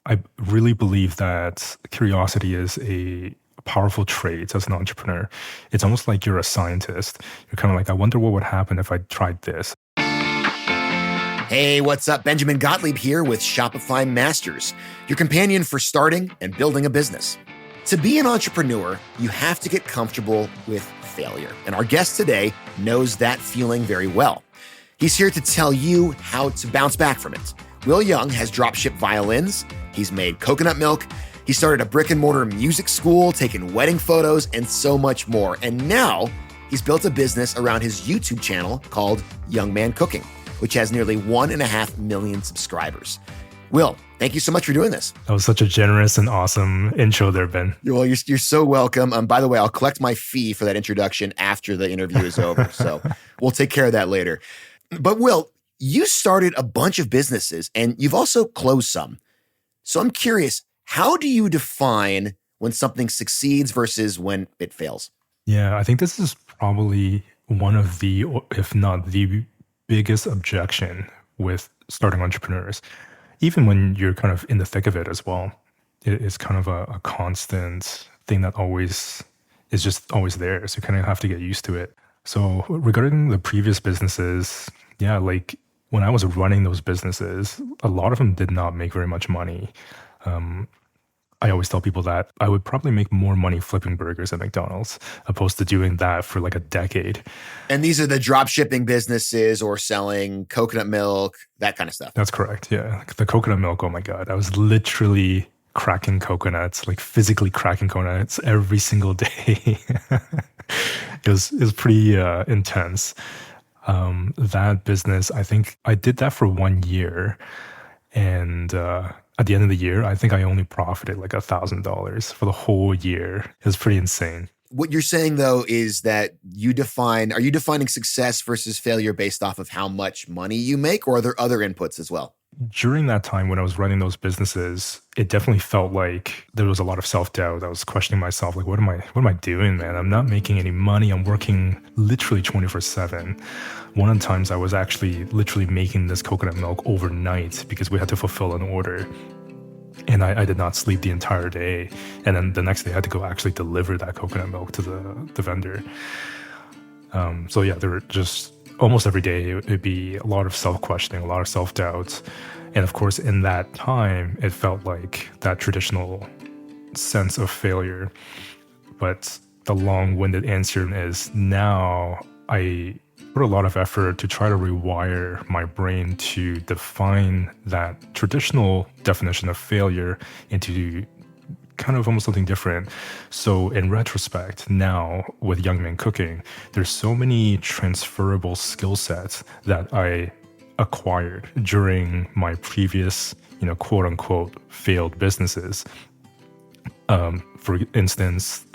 I really believe that curiosity is a powerful trait as an entrepreneur. It's almost like you're a scientist. You're kind of like, I wonder what would happen if I tried this. Hey, what's up? Benjamin Gottlieb here with Shopify Masters, your companion for starting and building a business. To be an entrepreneur, you have to get comfortable with failure. And our guest today knows that feeling very well. He's here to tell you how to bounce back from it. Wil Yeung has dropshipped violins. He's made coconut milk. He started a brick-and-mortar music school, taken wedding photos, and so much more. And now he's built a business around his YouTube channel called Yeung Man Cooking, which has nearly 1.5 million subscribers. Wil, thank you so much for doing this. That was such a generous and awesome intro there, Ben. Well, you're so welcome. By the way, I'll collect my fee for that introduction after the interview is over. So we'll take care of that later. But Wil, you started a bunch of businesses and you've also closed some. So I'm curious, how do you define when something succeeds versus when it fails? Yeah, I think this is probably one of the, if not the biggest objection with starting entrepreneurs. Even when you're kind of in the thick of it as well, it is kind of a constant thing that is just always there. So you kind of have to get used to it. So regarding the previous businesses, yeah, like when I was running those businesses, a lot of them did not make very much money. I always tell people that I would probably make more money flipping burgers at McDonald's opposed to doing that for like a decade. And these are the drop shipping businesses or selling coconut milk, that kind of stuff. That's correct. Yeah. Like the coconut milk. Oh my God. I was literally cracking coconuts, like physically cracking coconuts every single day. It was pretty intense. That business, I think I did that for 1 year. And at the end of the year, I think I only profited like $1,000 for the whole year. It was pretty insane. What you're saying though is that are you defining success versus failure based off of how much money you make, or are there other inputs as well? During that time when I was running those businesses, it definitely felt like there was a lot of self-doubt. I was questioning myself, like, what am I doing, man? I'm not making any money. I'm working literally 24/7. One of the times I was actually literally making this coconut milk overnight because we had to fulfill an order. And I did not sleep the entire day. And then the next day I had to go actually deliver that coconut milk to the vendor. So yeah, there were just almost every day it'd be a lot of self-questioning, a lot of self-doubt. And of course, in that time, it felt like that traditional sense of failure. But the long-winded answer is now I put a lot of effort to try to rewire my brain to define that traditional definition of failure into kind of almost something different. So in retrospect, now with Yeung Man Cooking, there's so many transferable skill sets that I acquired during my previous, quote unquote, failed businesses. For instance,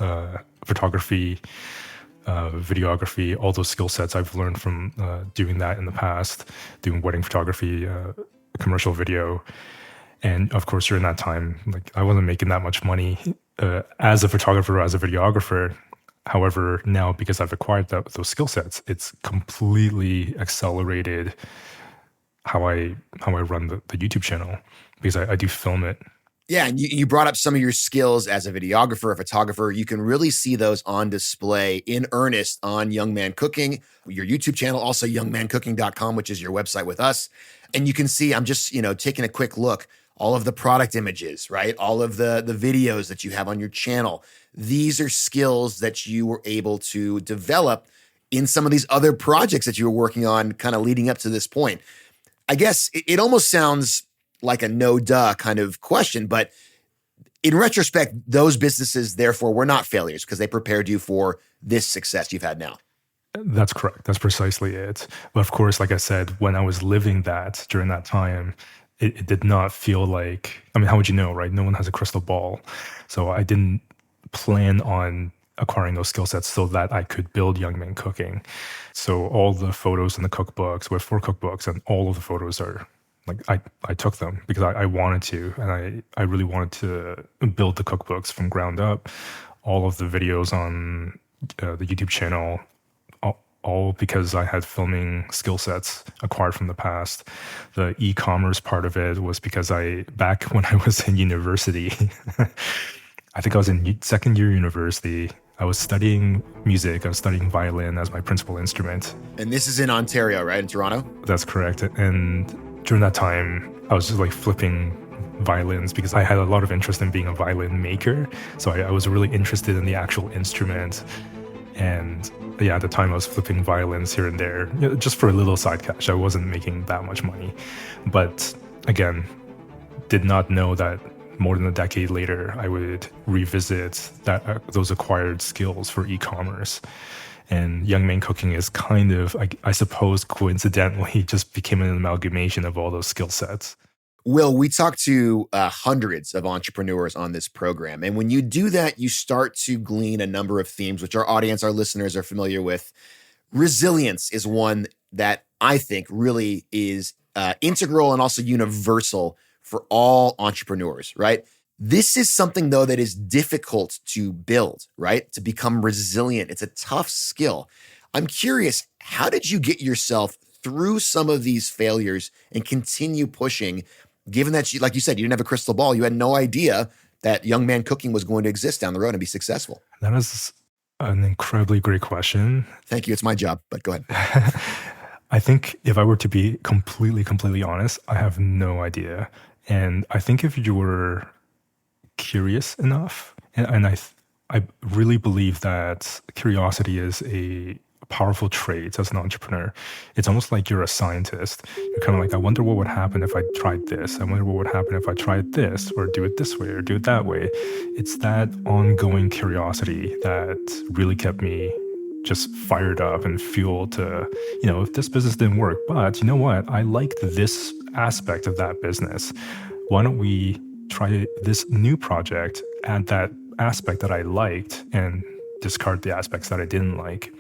photography, videography, all those skill sets I've learned from doing that in the past, doing wedding photography, commercial video. And of course, during that time, like I wasn't making that much money as a photographer, as a videographer. However, now because I've acquired those skill sets, it's completely accelerated how I run the YouTube channel because I do film it. Yeah, and you brought up some of your skills as a videographer, a photographer. You can really see those on display in earnest on Yeung Man Cooking, your YouTube channel, also youngmancooking.com, which is your website with us. And you can see, I'm just, taking a quick look, all of the product images, right? All of the videos that you have on your channel. These are skills that you were able to develop in some of these other projects that you were working on kind of leading up to this point. I guess it almost sounds like a no-duh kind of question, but in retrospect, those businesses, therefore, were not failures because they prepared you for this success you've had now. That's correct. That's precisely it. But of course, like I said, when I was living that during that time, it did not feel like, how would you know, right? No one has a crystal ball. So I didn't plan on acquiring those skill sets so that I could build Yeung Man Cooking. So all the photos in the cookbooks, we have 4 cookbooks, and all of the photos are like I took them because I wanted to, and I really wanted to build the cookbooks from ground up. All of the videos on the YouTube channel, all because I had filming skill sets acquired from the past. The e-commerce part of it was because back when I was in university, I think I was in second year university. I was studying music. I was studying violin as my principal instrument. And this is in Ontario, right? In Toronto? That's correct. And during that time, I was just like flipping violins because I had a lot of interest in being a violin maker. So I was really interested in the actual instrument. And yeah, at the time I was flipping violins here and there, just for a little side cash. I wasn't making that much money. But again, did not know that more than a decade later, I would revisit those acquired skills for e-commerce. And Yeung Man Cooking is kind of, I suppose, coincidentally, just became an amalgamation of all those skill sets. Will, we talk to hundreds of entrepreneurs on this program. And when you do that, you start to glean a number of themes, which our audience, our listeners are familiar with. Resilience is one that I think really is integral and also universal for all entrepreneurs, right? This is something, though, that is difficult to build, right? To become resilient. It's a tough skill. I'm curious, how did you get yourself through some of these failures and continue pushing, given that, like you said, you didn't have a crystal ball. You had no idea that Yeung Man Cooking was going to exist down the road and be successful? That is an incredibly great question. Thank you. It's my job, but go ahead. I think if I were to be completely honest, I have no idea. And I think if you were curious enough, and I really believe that curiosity is a powerful trait as an entrepreneur. It's almost like you're a scientist. You're kind of like, I wonder what would happen if I tried this. I wonder what would happen if I tried this, or do it this way, or do it that way. It's that ongoing curiosity that really kept me just fired up and fuel to, if this business didn't work, but you know what? I liked this aspect of that business. Why don't we try this new project, add that aspect that I liked and discard the aspects that I didn't like?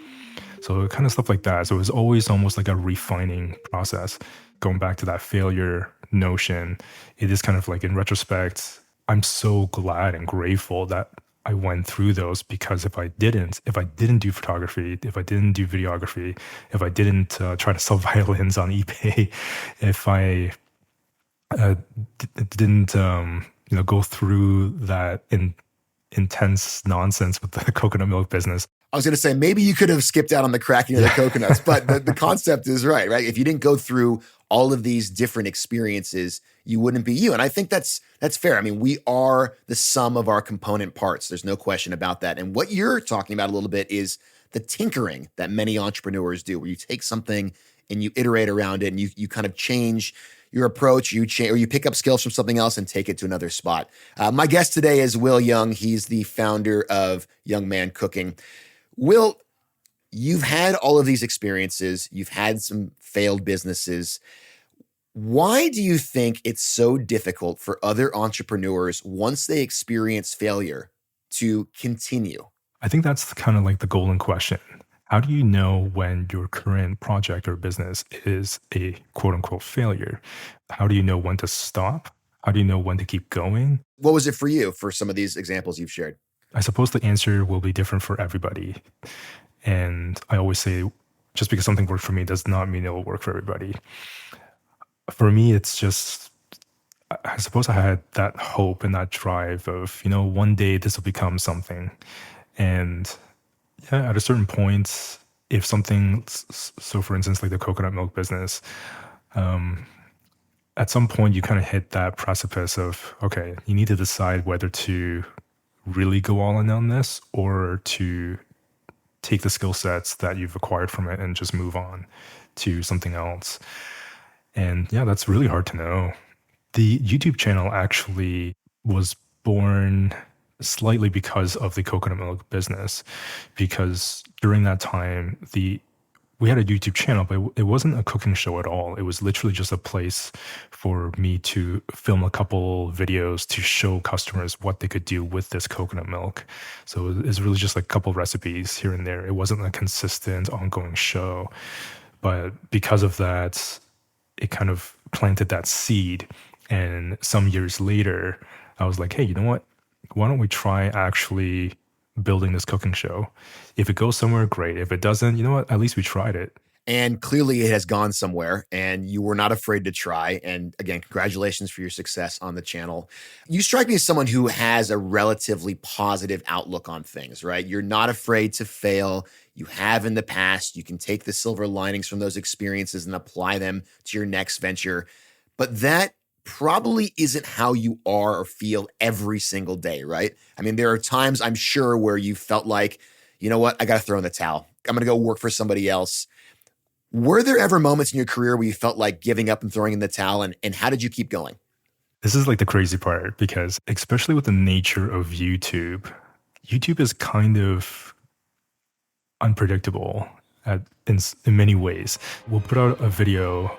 So kind of stuff like that. So it was always almost like a refining process. Going back to that failure notion, it is kind of like, in retrospect, I'm so glad and grateful that I went through those, because if I didn't do photography, if I didn't do videography, if I didn't try to sell violins on eBay, if I didn't go through that intense nonsense with the coconut milk business. I was going to say, maybe you could have skipped out on the cracking of the coconuts, but the concept is right? If you didn't go through all of these different experiences, you wouldn't be you. And I think that's fair. I mean, we are the sum of our component parts. There's no question about that. And what you're talking about a little bit is the tinkering that many entrepreneurs do, where you take something and you iterate around it, and you kind of change your approach, or you pick up skills from something else and take it to another spot. My guest today is Wil Yeung. He's the founder of Yeung Man Cooking. Wil, you've had all of these experiences. You've had some failed businesses. Why do you think it's so difficult for other entrepreneurs, once they experience failure, to continue? I think that's kind of like the golden question. How do you know when your current project or business is a quote unquote failure? How do you know when to stop? How do you know when to keep going? What was it for you for some of these examples you've shared? I suppose the answer will be different for everybody. And I always say, just because something worked for me does not mean it will work for everybody. For me, it's just, I suppose I had that hope and that drive of, one day this will become something. And yeah, at a certain point, if something, so for instance, like the coconut milk business, at some point you kind of hit that precipice of, okay, you need to decide whether to really go all in on this, or to take the skill sets that you've acquired from it and just move on to something else. And yeah, that's really hard to know. The YouTube channel actually was born slightly because of the coconut milk business, because during that time, we had a YouTube channel, but it wasn't a cooking show at all. It was literally just a place for me to film a couple videos to show customers what they could do with this coconut milk. So it's really just like a couple recipes here and there. It wasn't a consistent, ongoing show. But because of that, it kind of planted that seed. And some years later, I was like, hey, you know what? Why don't we try actually building this cooking show. If it goes somewhere, great. If it doesn't, you know what? At least we tried it. And clearly it has gone somewhere and you were not afraid to try. And again, congratulations for your success on the channel. You strike me as someone who has a relatively positive outlook on things, right? You're not afraid to fail. You have in the past. You can take the silver linings from those experiences and apply them to your next venture. But that probably isn't how you are or feel every single day, right? I mean, there are times I'm sure where you felt like, you know what, I got to throw in the towel. I'm going to go work for somebody else. Were there ever moments in your career where you felt like giving up and throwing in the towel, and how did you keep going? This is like the crazy part because especially with the nature of YouTube, YouTube is kind of unpredictable in many ways. We'll put out a video,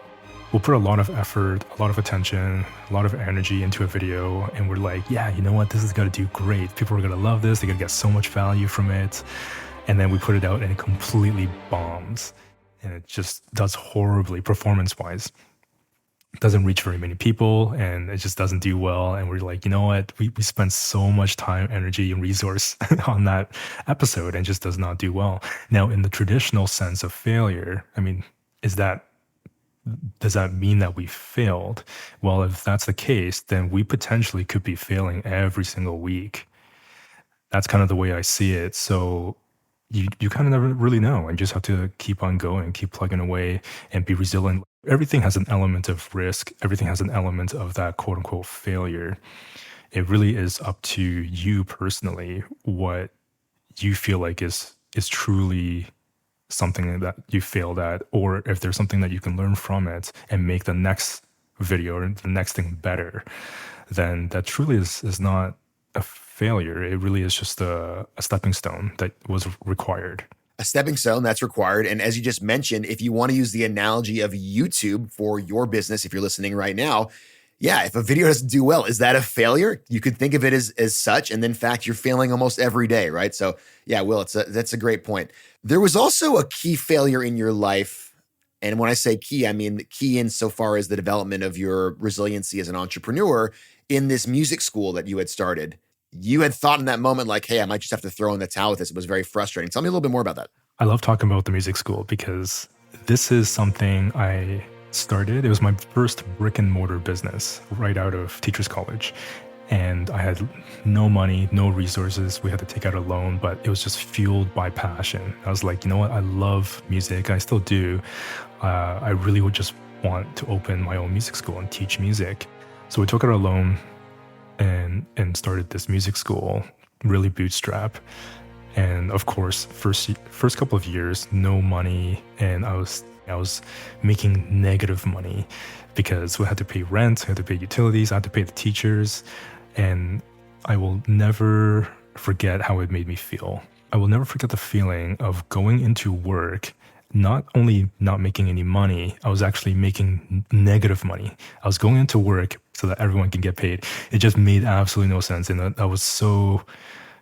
we'll put a lot of effort, a lot of attention, a lot of energy into a video, and we're like, yeah, you know what, this is going to do great. People are going to love this. They're going to get so much value from it. And then we put it out and it completely bombs. And it just does horribly performance-wise. It doesn't reach very many people and it just doesn't do well. And we're like, you know what? We spent so much time, energy, and resource on that episode and it just does not do well. Now, in the traditional sense of failure, I mean, does that mean that we failed? Well, if that's the case, then we potentially could be failing every single week. That's kind of the way I see it. So you kind of never really know, and just have to keep on going, keep plugging away, and be resilient. Everything has an element of risk. Everything has an element of that quote unquote failure. It really is up to you personally what you feel like is truly something that you failed at, or if there's something that you can learn from it and make the next video or the next thing better, then that truly is not a failure. It really is just a stepping stone that was required. A stepping stone that's required. And as you just mentioned, if you want to use the analogy of YouTube for your business, if you're listening right now, yeah, if a video doesn't do well, is that a failure? You could think of it as such. And in fact, you're failing almost every day, right? So yeah, Will, that's a great point. There was also a key failure in your life. And when I say key, I mean key insofar as the development of your resiliency as an entrepreneur in this music school that you had started. You had thought in that moment, like, hey, I might just have to throw in the towel with this. It was very frustrating. Tell me a little bit more about that. I love talking about the music school because this is something I started. It was my first brick-and-mortar business right out of teacher's college. And I had no money, no resources. We had to take out a loan, but it was just fueled by passion. I was like, you know what? I love music. I still do. I really would just want to open my own music school and teach music. So we took out a loan and started this music school, really bootstrap. And of course, first couple of years, no money, and I was making negative money because we had to pay rent, we had to pay utilities, I had to pay the teachers, and I will never forget how it made me feel. I will never forget the feeling of going into work, not only not making any money, I was actually making negative money. I was going into work so that everyone can get paid. It just made absolutely no sense, and that was so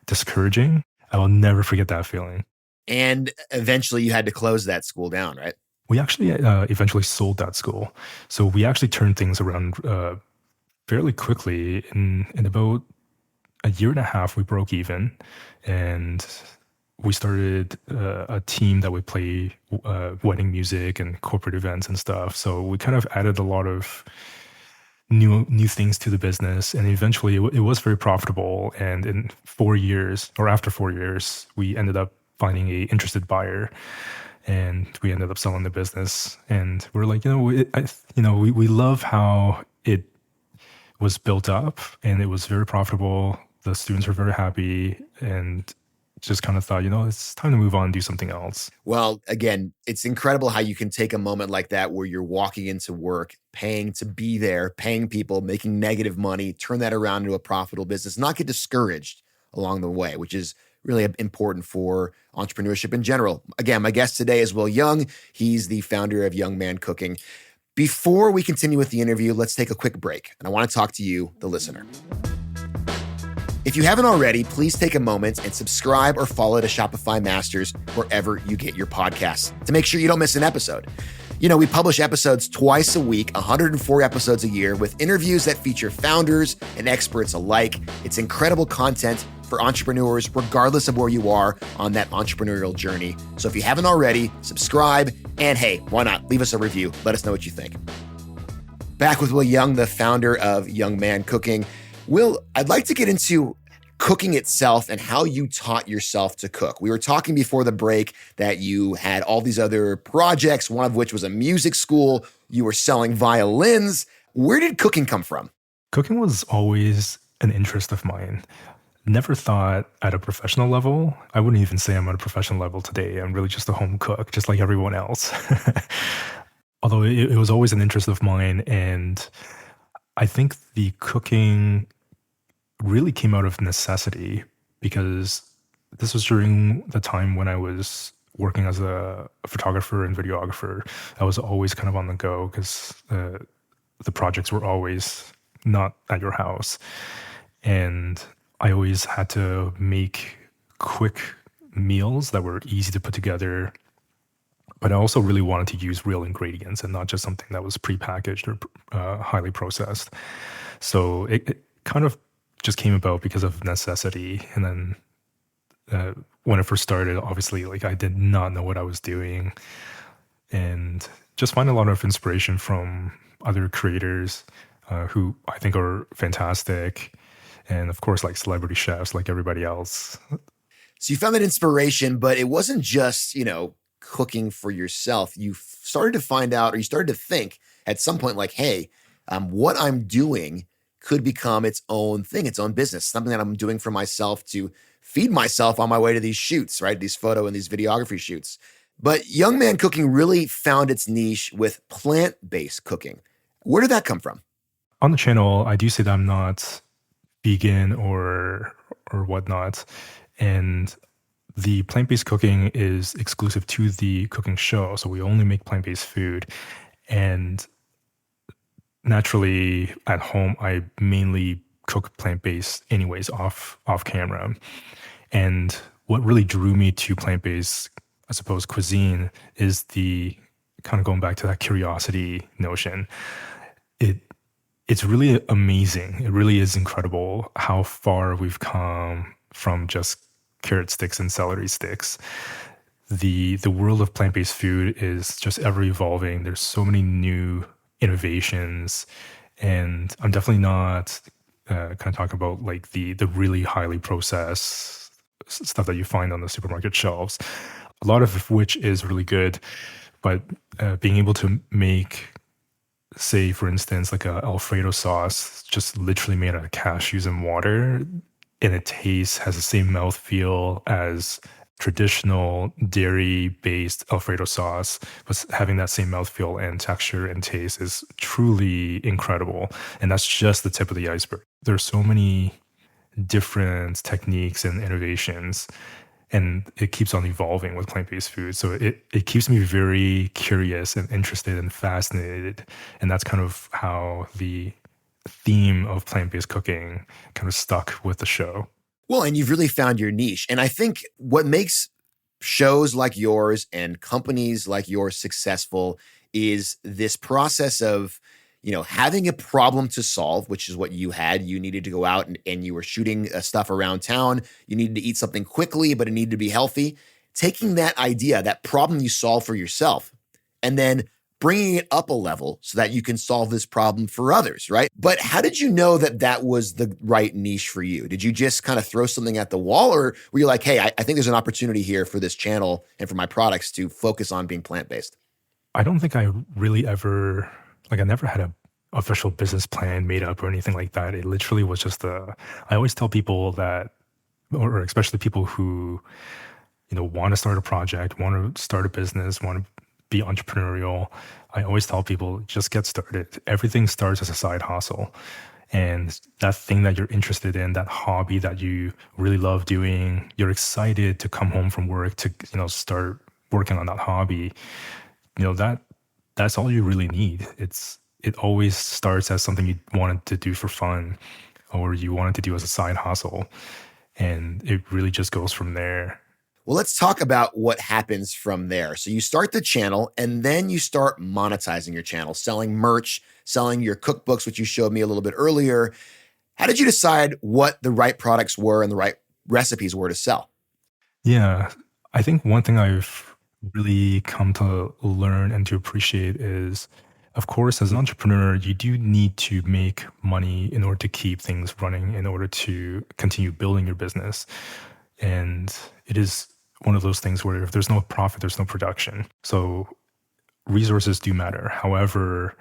discouraging. I will never forget that feeling. And eventually you had to close that school down, right? We actually eventually sold that school. So we actually turned things around fairly quickly. In about a year and a half, we broke even. And we started a team that would play wedding music and corporate events and stuff. So we kind of added a lot of new things to the business, and eventually it was very profitable. And in 4 years, or after 4 years, we ended up finding a interested buyer, and we ended up selling the business. And we're like, we love how it was built up, and it was very profitable. The students were very happy, and just kind of thought, it's time to move on and do something else. Well, again, it's incredible how you can take a moment like that where you're walking into work, paying to be there, paying people, making negative money, turn that around into a profitable business, not get discouraged along the way, which is really important for entrepreneurship in general. Again, my guest today is Wil Yeung. He's the founder of Yeung Man Cooking. Before we continue with the interview, let's take a quick break. And I want to talk to you, the listener. If you haven't already, please take a moment and subscribe or follow to Shopify Masters wherever you get your podcasts to make sure you don't miss an episode. We publish episodes twice a week, 104 episodes a year with interviews that feature founders and experts alike. It's incredible content for entrepreneurs, regardless of where you are on that entrepreneurial journey. So if you haven't already, subscribe, and hey, why not leave us a review? Let us know what you think. Back with Wil Yeung, the founder of Yeung Man Cooking. Wil, I'd like to get into cooking itself and how you taught yourself to cook. We were talking before the break that you had all these other projects, one of which was a music school. You were selling violins. Where did cooking come from? Cooking was always an interest of mine. Never thought at a professional level. I wouldn't even say I'm at a professional level today. I'm really just a home cook, just like everyone else. Although it was always an interest of mine. And I think the cooking really came out of necessity because this was during the time when I was working as a photographer and videographer. I was always kind of on the go because the projects were always not at your house. And I always had to make quick meals that were easy to put together. But I also really wanted to use real ingredients and not just something that was prepackaged or highly processed. So it kind of just came about because of necessity. And then when I first started, obviously, like I did not know what I was doing, and just find a lot of inspiration from other creators who I think are fantastic, and of course, like celebrity chefs, like everybody else. So you found that inspiration, but it wasn't just, cooking for yourself. You started to find out, or you started to think at some point, like, hey, what I'm doing could become its own thing, its own business, something that I'm doing for myself to feed myself on my way to these shoots, right? These photo and these videography shoots. But Yeung Man Cooking really found its niche with plant-based cooking. Where did that come from? On the channel, I do say that I'm not vegan or whatnot, and the plant-based cooking is exclusive to the cooking show. So we only make plant-based food, and naturally, at home, I mainly cook plant-based anyways off camera. And what really drew me to plant-based, I suppose, cuisine is the kind of going back to that curiosity notion. It's really amazing. It really is incredible how far we've come from just carrot sticks and celery sticks. The world of plant-based food is just ever evolving. There's so many new innovations, and I'm definitely not kind of talking about like the really highly processed stuff that you find on the supermarket shelves, a lot of which is really good, but being able to make, say for instance, like a Alfredo sauce just literally made out of cashews and water, and it has the same mouthfeel as traditional dairy-based Alfredo sauce, but having that same mouthfeel and texture and taste is truly incredible. And that's just the tip of the iceberg. There's so many different techniques and innovations, and it keeps on evolving with plant-based food. So it keeps me very curious and interested and fascinated. And that's kind of how the theme of plant-based cooking kind of stuck with the show. Well, and you've really found your niche. And I think what makes shows like yours and companies like yours successful is this process of, having a problem to solve, which is what you had. You needed to go out and you were shooting stuff around town. You needed to eat something quickly, but it needed to be healthy. Taking that idea, that problem you solve for yourself, and then bringing it up a level so that you can solve this problem for others, right? But how did you know that that was the right niche for you? Did you just kind of throw something at the wall, or were you like, hey, I think there's an opportunity here for this channel and for my products to focus on being plant-based? I don't think I really ever, I never had a official business plan made up or anything like that. It literally was just I always tell people that, or especially people who, want to start a project, want to start a business, want to be entrepreneurial, I always tell people, just get started. Everything starts as a side hustle. And that thing that you're interested in, that hobby that you really love doing, you're excited to come home from work to, start working on that hobby. That's all you really need. It always starts as something you wanted to do for fun, or you wanted to do as a side hustle. And it really just goes from there. Well, let's talk about what happens from there. So you start the channel, and then you start monetizing your channel, selling merch, selling your cookbooks, which you showed me a little bit earlier. How did you decide what the right products were and the right recipes were to sell? Yeah. I think one thing I've really come to learn and to appreciate is, of course, as an entrepreneur, you do need to make money in order to keep things running, in order to continue building your business. And it is one of those things where if there's no profit, there's no production. So resources do matter. However,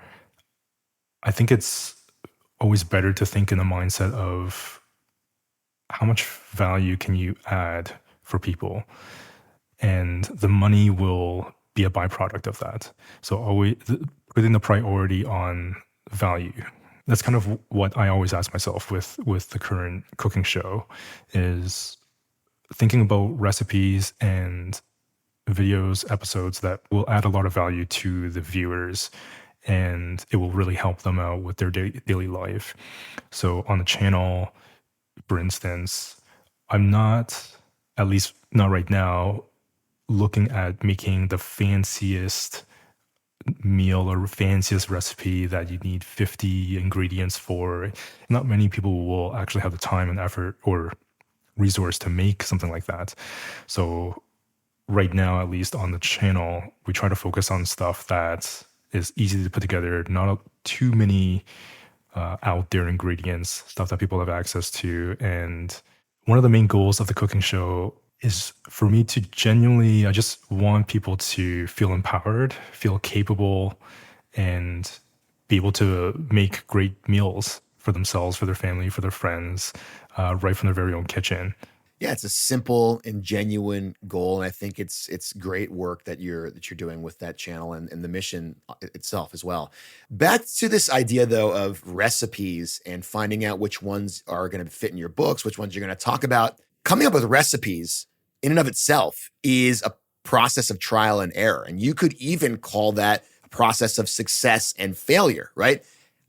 I think it's always better to think in the mindset of how much value can you add for people, and the money will be a byproduct of that. So always putting the priority on value. That's kind of what I always ask myself with the current cooking show, is thinking about recipes and videos, episodes that will add a lot of value to the viewers, and it will really help them out with their daily life. So on the channel, for instance, I'm not, at least not right now, looking at making the fanciest meal or fanciest recipe that you need 50 ingredients for. Not many people will actually have the time and effort or resource to make something like that. So right now, at least on the channel, we try to focus on stuff that is easy to put together, not too many out there ingredients, stuff that people have access to. And one of the main goals of the cooking show is for me to genuinely, I just want people to feel empowered, feel capable, and be able to make great meals for themselves, for their family, for their friends, right from their very own kitchen. Yeah, it's a simple and genuine goal, and I think it's great work that you're doing with that channel and the mission itself as well. Back to this idea though of recipes and finding out which ones are going to fit in your books, which ones you're going to talk about. Coming up with recipes in and of itself is a process of trial and error, and you could even call that a process of success and failure, right?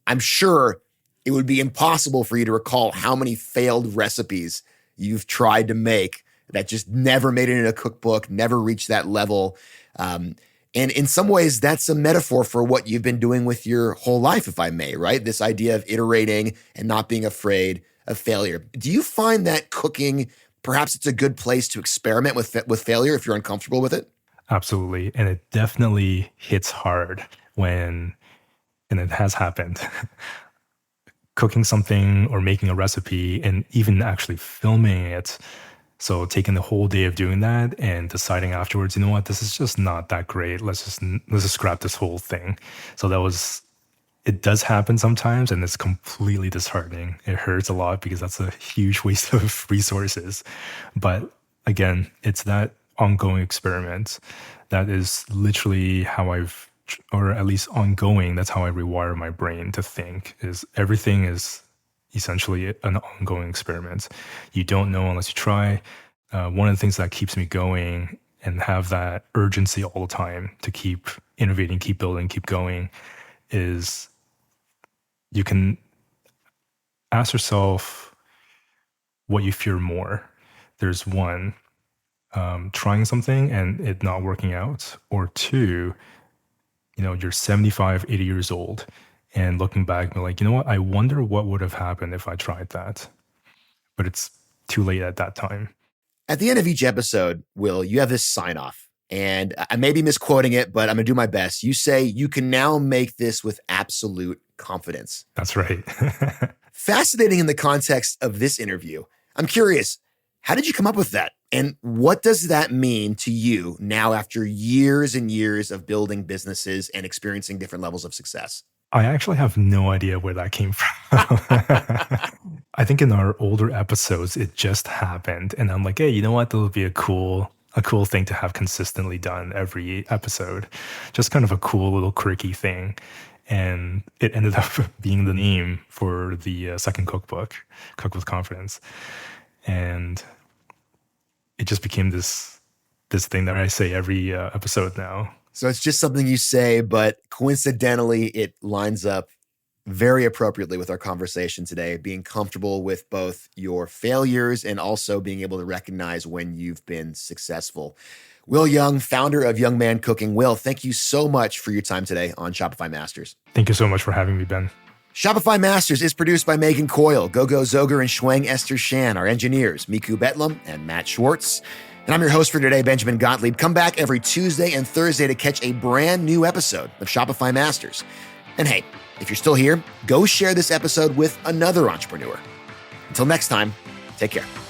I'm sure it would be impossible for you to recall how many failed recipes you've tried to make that just never made it in a cookbook, never reached that level. And in some ways, that's a metaphor for what you've been doing with your whole life, if I may, right? This idea of iterating and not being afraid of failure. Do you find that cooking, perhaps it's a good place to experiment with failure if you're uncomfortable with it? Absolutely. And it definitely hits hard and it has happened. Cooking something or making a recipe and even actually filming it. So taking the whole day of doing that and deciding afterwards, you know what, this is just not that great. Let's just scrap this whole thing. So it does happen sometimes, and it's completely disheartening. It hurts a lot because that's a huge waste of resources. But again, it's that ongoing experiment that is literally how or at least ongoing, that's how I rewire my brain to think, is everything is essentially an ongoing experiment. You don't know unless you try. One of the things that keeps me going and have that urgency all the time to keep innovating, keep building, keep going is you can ask yourself what you fear more. There's one, trying something and it not working out, or two, you're 75, 80 years old and looking back and like, you know what? I wonder what would have happened if I tried that. But it's too late at that time. At the end of each episode, Wil, you have this sign off, and I may be misquoting it, but I'm going to do my best. You say, you can now make this with absolute confidence. That's right. Fascinating in the context of this interview. I'm curious, how did you come up with that? And what does that mean to you now after years and years of building businesses and experiencing different levels of success? I actually have no idea where that came from. I think in our older episodes, it just happened. And I'm like, hey, you know what? That'll be a cool thing to have consistently done every episode. Just kind of a cool little quirky thing. And it ended up being the name for the second cookbook, Cook with Confidence. And it just became this thing that I say every episode now. So it's just something you say, but coincidentally, it lines up very appropriately with our conversation today, being comfortable with both your failures and also being able to recognize when you've been successful. Wil Yeung, founder of Yeung Man Cooking. Wil, thank you so much for your time today on Shopify Masters. Thank you so much for having me, Ben. Shopify Masters is produced by Megan Coyle, Gogo Zoger, and Shuang Esther Shan. Our engineers, Miku Betlam and Matt Schwartz. And I'm your host for today, Benjamin Gottlieb. Come back every Tuesday and Thursday to catch a brand new episode of Shopify Masters. And hey, if you're still here, go share this episode with another entrepreneur. Until next time, take care.